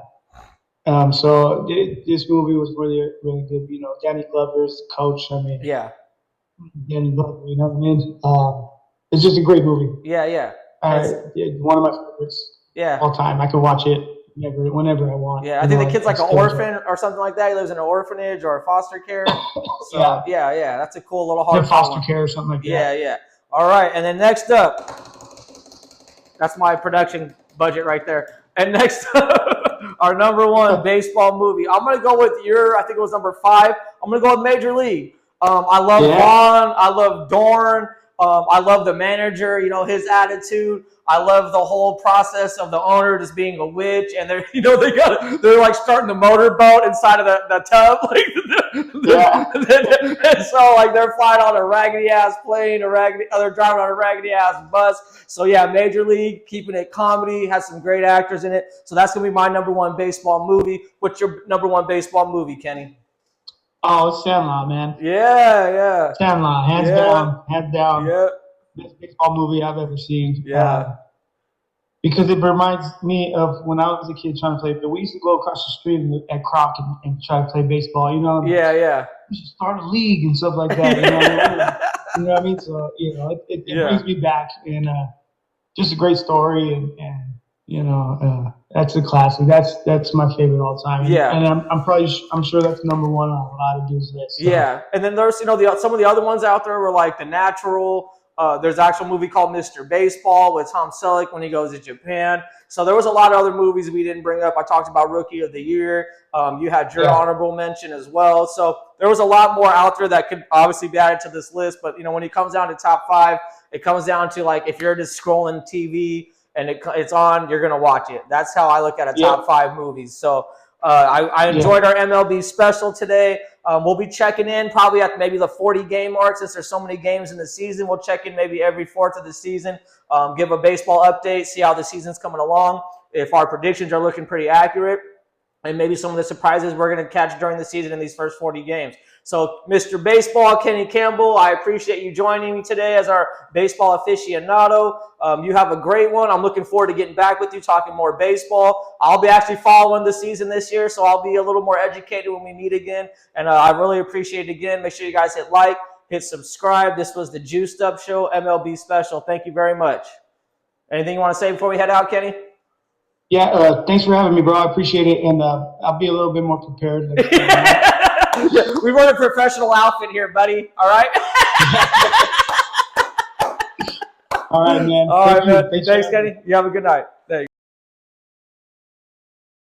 So this movie was really, really good. Danny Glover's the coach. Danny Glover. You know what I mean? It's just a great movie. Yeah. One of my favorites. Yeah. All time. I can watch it whenever I want. Yeah, I think the kid's like an orphan or something like that. He lives in an orphanage or a foster care. So yeah, that's a cool little hard foster care or something like that. Yeah. All right, and then next up, that's my production budget right there. And next up, our number one baseball movie. I'm gonna go with I think it was number 5. I'm gonna go with Major League. I love Vaughn. I love Dorn. I love the manager, his attitude. I love the whole process of the owner just being a witch, and they're like starting the motorboat inside of the tub, and so like they're flying on a raggedy ass plane, they're driving on a raggedy ass bus. So yeah, Major League, keeping it comedy, has some great actors in it. So that's gonna be my number one baseball movie. What's your number one baseball movie, Kenny? Oh, it's Sandlot, man. Yeah. Sandlot, hands down. Yeah. Best baseball movie I've ever seen. Yeah. Because it reminds me of when I was a kid trying to play. We used to go across the street at Croc and try to play baseball. Yeah. We should start a league and stuff like that. You know what I mean? So it brings me back, and just a great story, and that's a classic. That's my favorite all time. And I'm sure that's number one on a lot of dudes' lists. So. Yeah, and then there's some of the other ones out there were like The Natural. There's an actual movie called Mr. Baseball with Tom Selleck when he goes to Japan. So there was a lot of other movies we didn't bring up. I talked about Rookie of the Year. You had your honorable mention as well. So there was a lot more out there that could obviously be added to this list. But when it comes down to top 5, it comes down to like if you're just scrolling TV and it's on, you're gonna watch it. That's how I look at a top 5 movies. So I enjoyed our MLB special today. We'll be checking in probably at maybe the 40 game mark since there's so many games in the season. We'll check in maybe every 4th of the season, give a baseball update, see how the season's coming along, if our predictions are looking pretty accurate, and maybe some of the surprises we're going to catch during the season in these first 40 games. So, Mr. Baseball, Kenny Campbell, I appreciate you joining me today as our baseball aficionado. You have a great one. I'm looking forward to getting back with you, talking more baseball. I'll be actually following the season this year, so I'll be a little more educated when we meet again. And I really appreciate it again. Make sure you guys hit like, hit subscribe. This was the Juiced Up Show MLB special. Thank you very much. Anything you want to say before we head out, Kenny? Yeah, thanks for having me, bro. I appreciate it, and I'll be a little bit more prepared. We run a professional outfit here, buddy. All right? All right, man. All right, man. Thanks, Kenny. You have a good night.